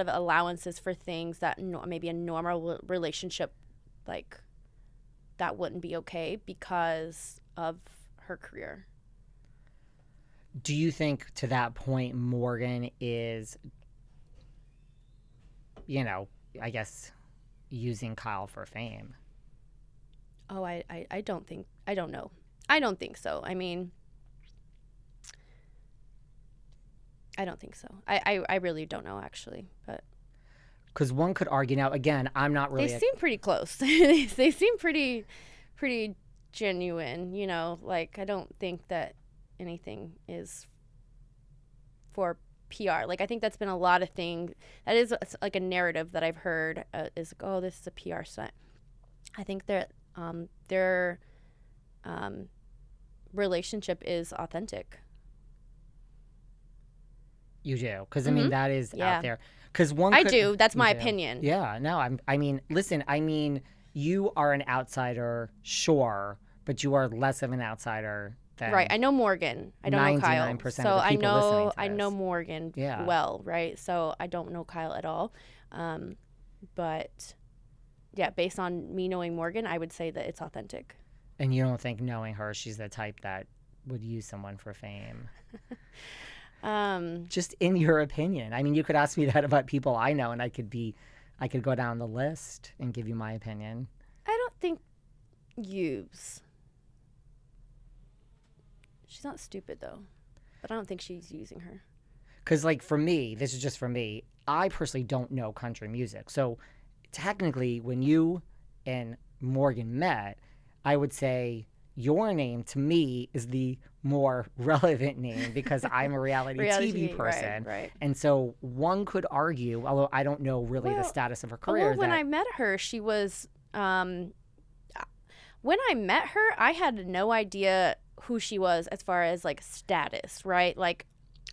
of allowances for things that maybe a normal relationship, like, that wouldn't be okay because of her career. Do you think to that point Morgan is, you know, I guess using Kyle for fame? Oh, I don't know. I don't think so. I mean, I don't think so. I really don't know, actually. But because one could argue, now again, I'm not really. They seem pretty close. They seem pretty genuine. You know, like, I don't think that anything is for PR. Like, I think that's been a lot of things. That is like a narrative that I've heard is like, oh, this is a PR stunt. I think that their relationship is authentic. You do, because I mean that is Yeah. out there. Because one, I do. That's my opinion. Yeah. No. I mean, listen. I mean, you are an outsider, sure, but you are less of an outsider than Right. I know Morgan. I don't know Kyle. 99% So of the people listening to I know this. Morgan Yeah. well, right? So I don't know Kyle at all. But yeah, based on me knowing Morgan, I would say that it's authentic. And you don't think, knowing her, she's the type that would use someone for fame? Just in your opinion. I mean, you could ask me that about people I know, and I could go down the list and give you my opinion. I don't think use. She's not stupid, though. But I don't think she's using her. Because, like, for me, this is just for me, I personally don't know country music. So, technically, when you and Morgan met, I would say your name, to me, is the more relevant name because I'm a reality TV person. Right. And so one could argue, although I don't know really the status of her career. When I met her, she was... when I met her, I had no idea who she was as far as, like, status, right? Like,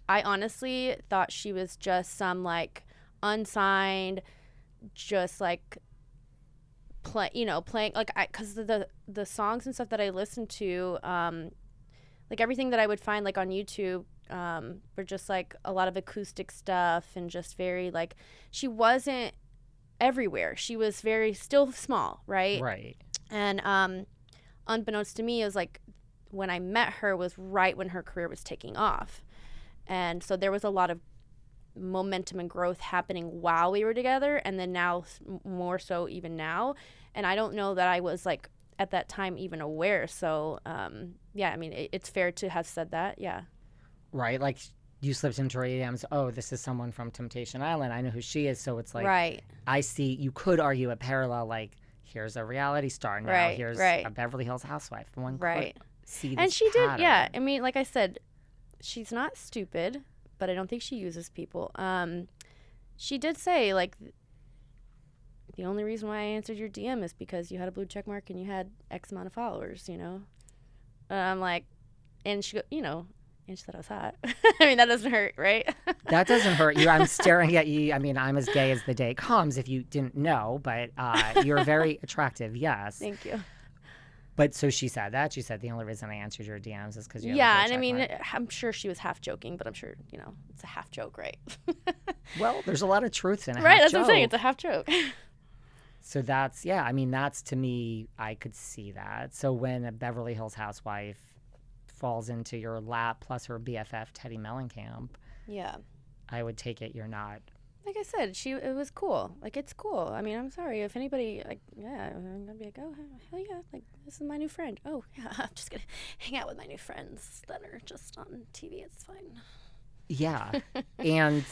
I honestly thought she was just some, like, unsigned, just, like, playing, like, because the songs and stuff that I listened to, like, everything that I would find, like, on YouTube, were just, like, a lot of acoustic stuff and just very, like, she wasn't everywhere. She was very still small, right? Right. And unbeknownst to me, it was like when I met her was right when her career was taking off. And so there was a lot of momentum and growth happening while we were together, and then now more so even now. And I don't know that I was, like, at that time even aware. So yeah, I mean, it's fair to have said that. Yeah. Right. Like, you slipped into her DMs. Oh, this is someone from Temptation Island. I know who she is. So it's like, right. I see, you could argue a parallel, like, here's a reality star now. Right, Here's right. a Beverly Hills housewife. One Right. could see this And she pattern. did, yeah. I mean, like I said, she's not stupid, but I don't think she uses people. She did say, like, the only reason why I answered your DM is because you had a blue check mark and you had X amount of followers, you know? I'm like, and she, and she said I was hot. I mean, that doesn't hurt, right? That doesn't hurt you. I'm staring at you. I mean, I'm as gay as the day comes, if you didn't know, but you're very attractive, yes. Thank you. But so she said that. She said the only reason I answered your DMs is because you have a Yeah, blue and I check mean, mark. I'm sure she was half joking, but I'm sure, it's a half joke, right? Well, there's a lot of truth in a Right, half that's what I'm saying. joke. It's a half joke. So that's, yeah, I mean, that's, to me, I could see that. So when a Beverly Hills housewife falls into your lap plus her BFF Teddy Mellencamp, Yeah. I would take it you're not. Like I said, it was cool. Like, it's cool. I mean, I'm sorry if anybody, like, yeah, I'm gonna be like, oh, hell yeah, like, this is my new friend. Oh, yeah, I'm just gonna hang out with my new friends that are just on TV. It's fine. Yeah, and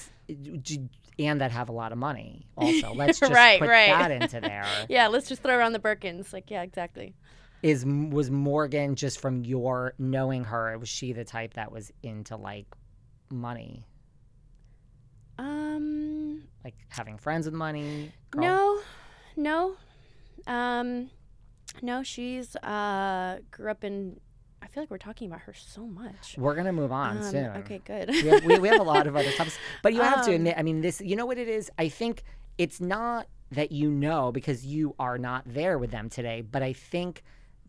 that have a lot of money also. Let's just Right, put right. that into there. Yeah, let's just throw around the Birkins. Like, yeah, exactly. Was Morgan, just from your knowing her, was she the type that was into, like, money? Like having friends with money? No. No, she's grew up in. I feel like we're talking about her so much. We're gonna move on soon. Okay, good. we have a lot of other topics, but you have to admit, I mean, this. You know what it is? I think it's not that because you are not there with them today, but I think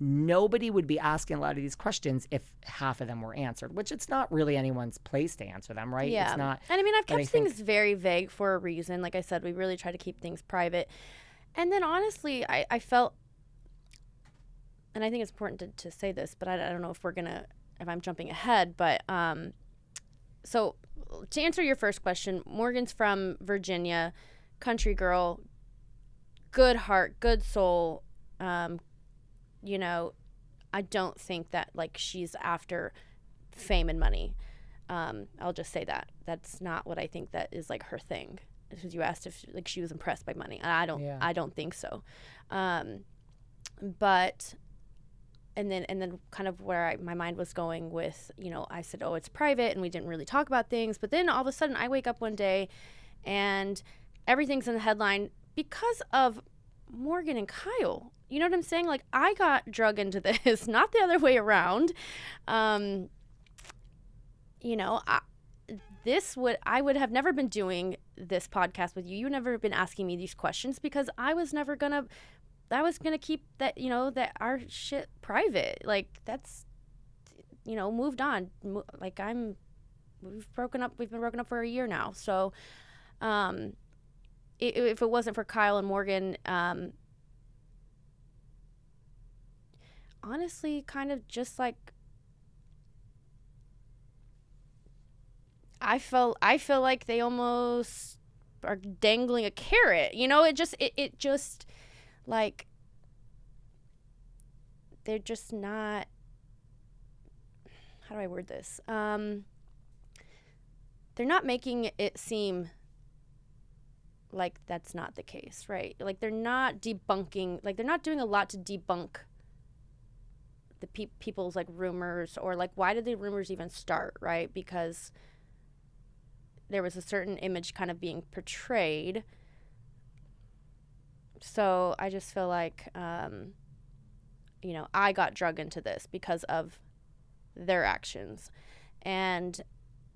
nobody would be asking a lot of these questions if half of them were answered, which it's not really anyone's place to answer them, right? Yeah. It's not. And I mean, I've but I kept think- things very vague for a reason. Like I said, we really try to keep things private. And then honestly, I felt, and I think it's important to say this, but I don't know if I'm jumping ahead, but so to answer your first question, Morgan's from Virginia, country girl, good heart, good soul. You know, I don't think that like she's after fame and money. I'll just say that. That's not what I think that is like her thing. Because you asked if like she was impressed by money. And I don't think so. But and then kind of where my mind was going with, you know, I said, oh, it's private, and we didn't really talk about things. But then all of a sudden I wake up one day and everything's in the headline because of Morgan and Kyle. You know what I'm saying? Like, I got drug into this, not the other way around. You know, I would have never been doing this podcast with you. You never been asking me these questions because I was gonna keep that, you know, that our shit private. Like, that's, you know, moved on. We've been broken up for a year now. So, if it wasn't for Kyle and Morgan, honestly, kind of just like, I feel like they almost are dangling a carrot. You know, it just like, they're just not, how do I word this? They're not making it seem like that's not the case, right? Like, they're not debunking, like, they're not doing a lot to debunk the people's like rumors, or like, why did the rumors even start, right? Because there was a certain image kind of being portrayed. So I just feel like, you know, I got drug into this because of their actions. And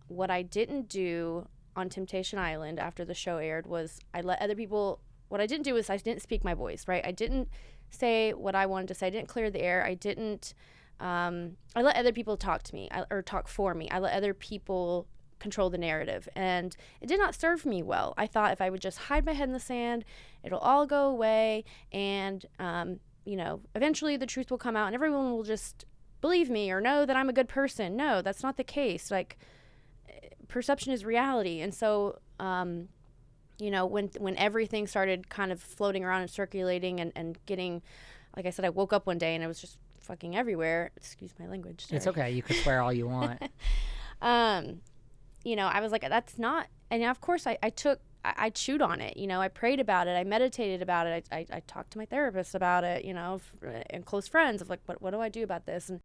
what I didn't do on Temptation Island after the show aired was what I didn't do is I didn't speak my voice, right? I didn't say what I wanted to say. I didn't clear the air. I let other people talk to me or talk for me. I let other people control the narrative, and it did not serve me well. I thought if I would just hide my head in the sand, it'll all go away, and you know, eventually the truth will come out and everyone will just believe me or know that I'm a good person. No, that's not the case. Like, perception is reality. And so you know, when everything started kind of floating around and circulating and getting, like I said, I woke up one day and it was just fucking everywhere. Excuse my language. Sorry. It's okay. You can swear all you want. You know, I was like, that's not, and of course I chewed on it, you know, I prayed about it, I meditated about it, I talked to my therapist about it, you know, and close friends of like, what do I do about this? And